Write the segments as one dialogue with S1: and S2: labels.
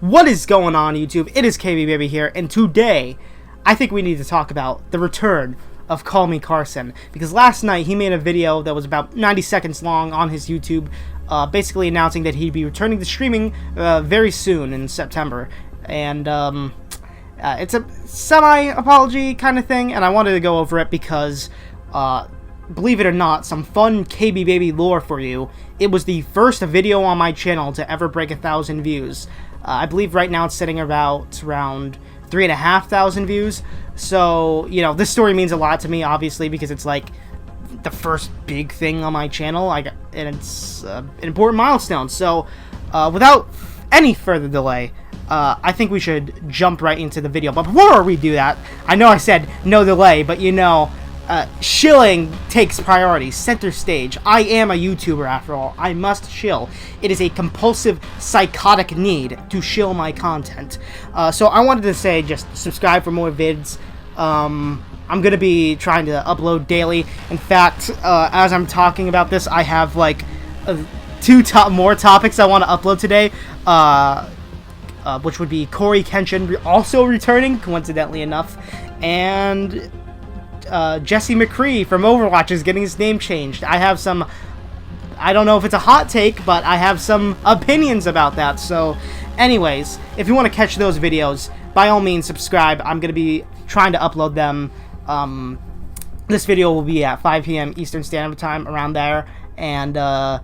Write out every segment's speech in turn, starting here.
S1: What is going on, YouTube? It is KB Baby here, and today I think we need to talk about the return of Callmecarson, because last night he made a video that was about 90 seconds long on his YouTube, basically announcing that he'd be returning to streaming very soon in September, and it's a semi-apology kind of thing, and I wanted to go over it because, believe it or not, some fun KB Baby lore for you. It was the first video on my channel to ever break 1,000 views. I believe right now it's sitting around 3,500 views. So, you know, this story means a lot to me, obviously, because it's like the first big thing on my channel, and it's an important milestone. So, without any further delay, I think we should jump right into the video. But before we do that, I know I said no delay, but you know, shilling takes priority, center stage. I am a YouTuber after all. I must shill. It is a compulsive, psychotic need to shill my content. So I wanted to say, just subscribe for more vids. I'm going to be trying to upload daily. In fact, as I'm talking about this, I have like more topics I want to upload today. Which would be Corey Kenshin also returning, coincidentally enough, and Jesse McCree from Overwatch is getting his name changed. I have some, I don't know if it's a hot take, but I have some opinions about that. So anyways, if you want to catch those videos, by all means subscribe. I'm going to be trying to upload them. This video will be at 5 p.m. Eastern Standard Time, around there, and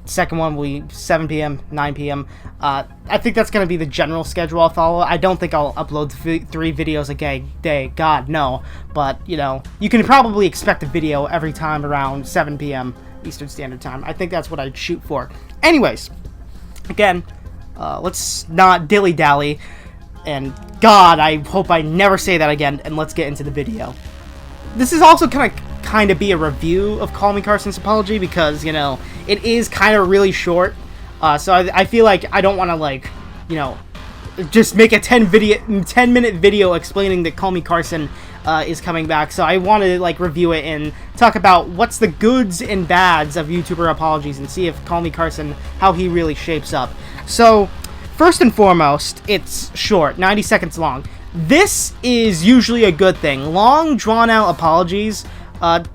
S1: second one will be 7 p.m., 9 p.m. I think that's going to be the general schedule I'll follow. I don't think I'll upload 3 videos a day. God, no. But, you know, you can probably expect a video every time around 7 p.m. Eastern Standard Time. I think that's what I'd shoot for. Anyways, again, let's not dilly-dally. And, God, I hope I never say that again. And let's get into the video. This is also kind of be a review of Callmecarson's apology, because, you know, it is kind of really short, so I feel like I don't want to, like, you know, just make a 10-minute video explaining that Callmecarson is coming back. So I wanted to, like, review it and talk about what's the goods and bads of YouTuber apologies, and see if Callmecarson, how he really shapes up. So first and foremost, it's short, 90 seconds long. This is usually a good thing. Long, drawn-out apologies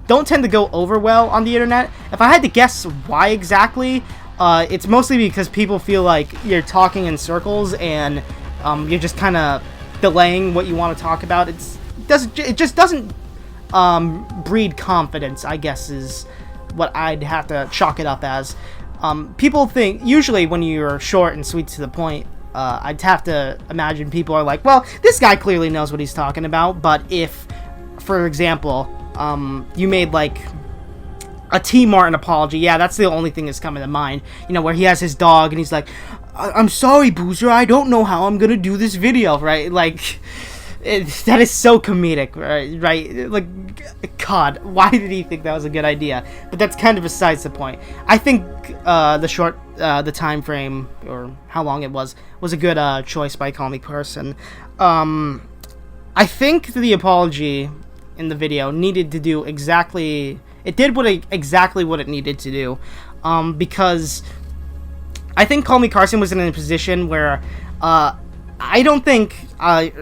S1: don't tend to go over well on the internet. If I had to guess why exactly, it's mostly because people feel like you're talking in circles, and you're just kind of delaying what you want to talk about. It just doesn't breed confidence, I guess, is what I'd have to chalk it up as. People think, usually when you're short and sweet to the point, I'd have to imagine people are like, well, this guy clearly knows what he's talking about. But if, for example, you made like a T Martin apology, yeah, that's the only thing that's coming to mind, you know, where he has his dog and he's like, I'm sorry, Boozer, I don't know how I'm gonna do this video, right? Like, that is so comedic, right? Like, God, why did he think that was a good idea? But that's kind of besides the point. I think the time frame, or how long it was a good choice by Callmecarson. I think the apology in the video needed to do exactly what it needed to do, because I think Callmecarson was in a position where I don't think,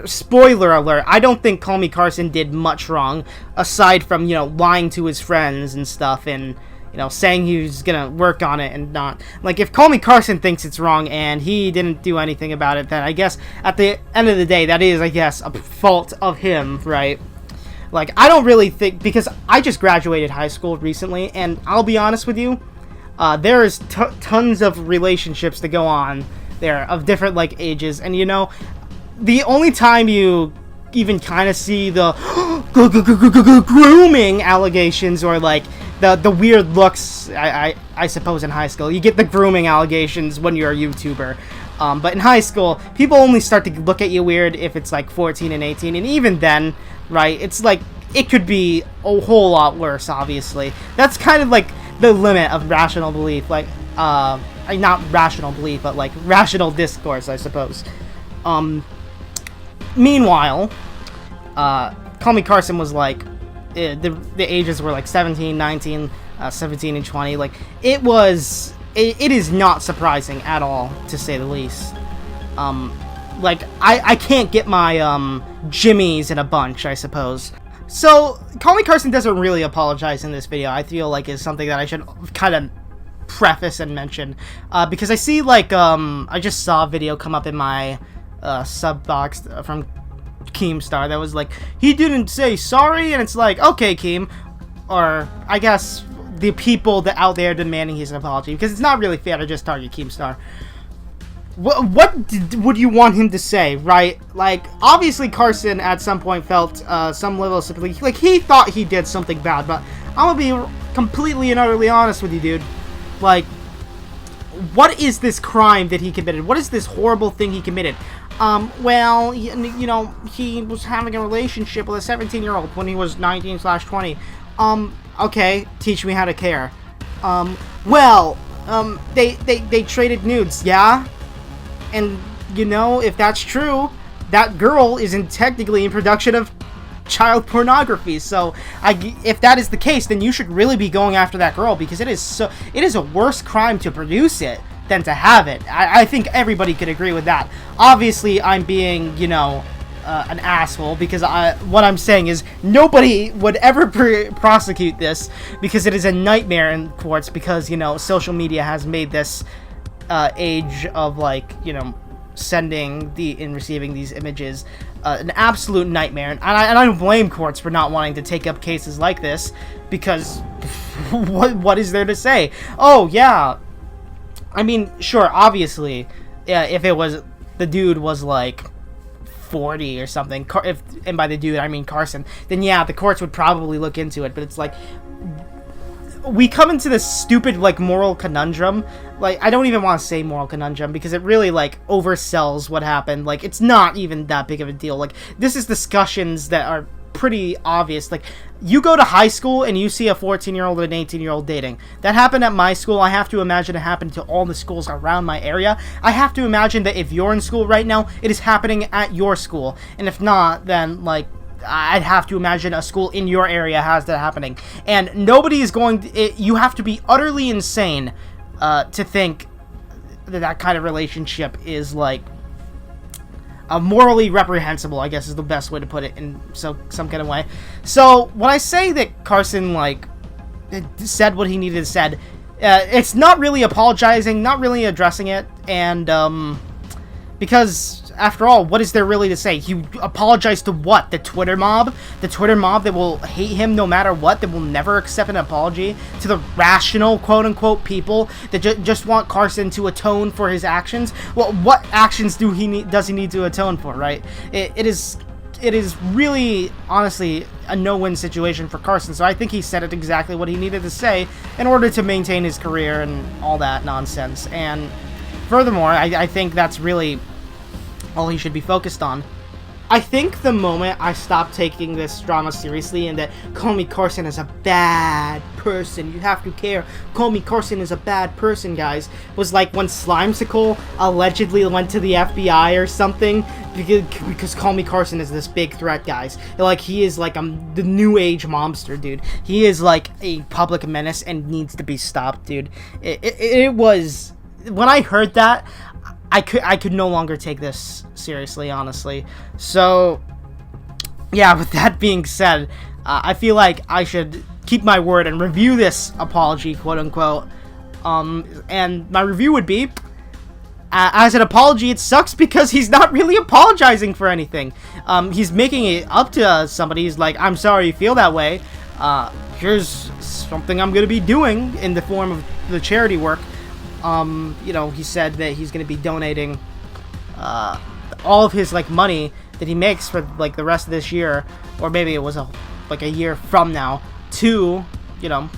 S1: spoiler alert, I don't think Callmecarson did much wrong, aside from, you know, lying to his friends and stuff, and, you know, saying he was gonna work on it and not. Like, if Callmecarson thinks it's wrong and he didn't do anything about it, then I guess at the end of the day, that is, I guess, a fault of him, right? Like, I don't really think, because I just graduated high school recently, and I'll be honest with you, there is tons of relationships to go on there of different, like, ages, and, you know, the only time you even kind of see the grooming allegations, or like the weird looks, I suppose in high school you get the grooming allegations when you're a YouTuber, but in high school people only start to look at you weird if it's like 14 and 18, and even then, right, it's like it could be a whole lot worse. Obviously, that's kind of like the limit of rational belief, like not rational belief, but like rational discourse, I suppose. Meanwhile, Callmecarson was like, the ages were like 17, 19, 17, and 20. Like, it is not surprising at all, to say the least. like, I can't get my, jimmies in a bunch, I suppose. So, Callmecarson doesn't really apologize in this video. I feel like is something that I should kind of preface and mention. Because I see, like, I just saw a video come up in my, sub box from Keemstar that was like, he didn't say sorry, and it's like, okay, Keem. Or, I guess, the people that out there demanding his apology. Because it's not really fair to just target Keemstar. What would you want him to say, right? Like, obviously Carson at some point felt some level of sympathy. Like, he thought he did something bad, but I'm gonna be completely and utterly honest with you, dude. Like, what is this crime that he committed? What is this horrible thing he committed? Well, you know, he was having a relationship with a 17-year-old when he was 19/20. Okay, teach me how to care. They traded nudes, yeah? And, you know, if that's true, that girl isn't technically in production of child pornography. So, if that is the case, then you should really be going after that girl, because it is a worse crime to produce it than to have it. I think everybody could agree with that. Obviously, I'm being, you know, an asshole, because what I'm saying is nobody would ever prosecute this, because it is a nightmare in courts, because, you know, social media has made this age of, like, you know, sending and receiving these images an absolute nightmare, and I don't blame courts for not wanting to take up cases like this, because what is there to say? Oh yeah, I mean, sure, obviously, if it was, the dude was like 40 or something, and by the dude I mean Carson, then yeah, the courts would probably look into it. But it's like, we come into this stupid, like, moral conundrum. Like, I don't even want to say moral conundrum, because it really, like, oversells what happened. Like, it's not even that big of a deal. Like, this is discussions that are pretty obvious. Like, you go to high school and you see a 14-year-old and an 18-year-old dating. That happened at my school. I have to imagine it happened to all the schools around my area. I have to imagine that if you're in school right now, it is happening at your school. And if not, then, like, I'd have to imagine a school in your area has that happening. And nobody is going to, you have to be utterly insane to think that kind of relationship is, like, morally reprehensible, I guess is the best way to put it in some kind of way. So when I say that Carson, like, said what he needed to said, it's not really apologizing, not really addressing it, and because after all, what is there really to say? He apologized to what? The Twitter mob? The Twitter mob that will hate him no matter what, that will never accept an apology? To the rational, quote-unquote, people that just want Carson to atone for his actions? Well, what actions does he need to atone for, right? It is really, honestly, a no-win situation for Carson, so I think he said it exactly what he needed to say in order to maintain his career and all that nonsense. And furthermore, I think that's really all he should be focused on. I think the moment I stopped taking this drama seriously and that Callmecarson is a bad person, you have to care, Callmecarson is a bad person, guys, was like when Slimesicle allegedly went to the FBI or something, because Callmecarson is this big threat, guys. Like, he is like the new age monster, dude. He is like a public menace and needs to be stopped, dude. It was, when I heard that, I could no longer take this seriously, honestly. So, yeah, with that being said, I feel like I should keep my word and review this apology, quote-unquote. And my review would be, as an apology, it sucks because he's not really apologizing for anything. He's making it up to somebody. He's like, I'm sorry you feel that way. Here's something I'm going to be doing in the form of the charity work. You know, he said that he's going to be donating all of his, like, money that he makes for, like, the rest of this year, or maybe it was a year from now, to, you know,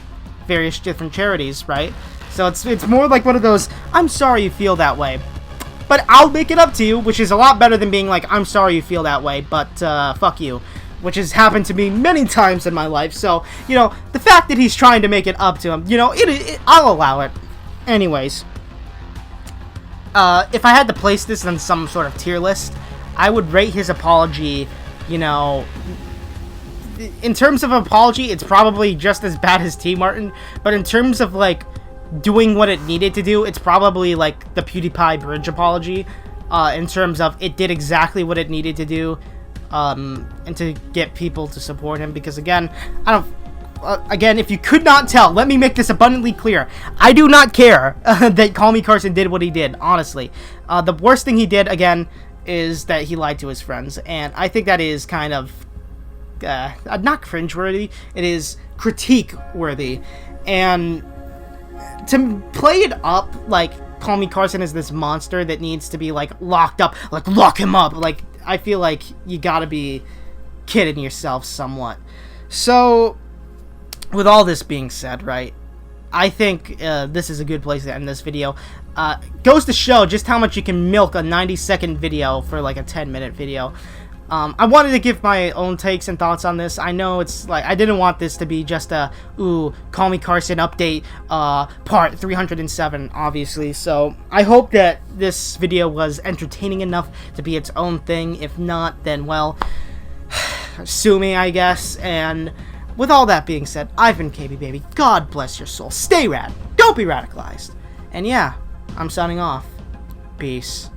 S1: various different charities, right? So it's more like one of those, I'm sorry you feel that way, but I'll make it up to you, which is a lot better than being like, I'm sorry you feel that way, but fuck you, which has happened to me many times in my life. So, you know, the fact that he's trying to make it up to him, you know, I'll allow it. Anyways, if I had to place this on some sort of tier list, I would rate his apology, you know, in terms of apology, it's probably just as bad as T. Martin, but in terms of, like, doing what it needed to do, it's probably, like, the PewDiePie bridge apology, in terms of it did exactly what it needed to do, and to get people to support him. Because again, again, if you could not tell, let me make this abundantly clear. I do not care that Callmecarson did what he did, honestly. The worst thing he did, again, is that he lied to his friends. And I think that is kind of, not cringeworthy, it is critique-worthy. And to play it up, like, Callmecarson is this monster that needs to be, like, locked up. Like, lock him up! Like, I feel like you gotta be kidding yourself somewhat. So, with all this being said, right, I think this is a good place to end this video. Goes to show just how much you can milk a 90-second video for like a 10-minute video. I wanted to give my own takes and thoughts on this. I know it's like, I didn't want this to be just a, ooh, Callmecarson update, part 307, obviously. So, I hope that this video was entertaining enough to be its own thing. If not, then, well, sue me, I guess. And with all that being said, I've been KB Baby. God bless your soul. Stay rad. Don't be radicalized. And yeah, I'm signing off. Peace.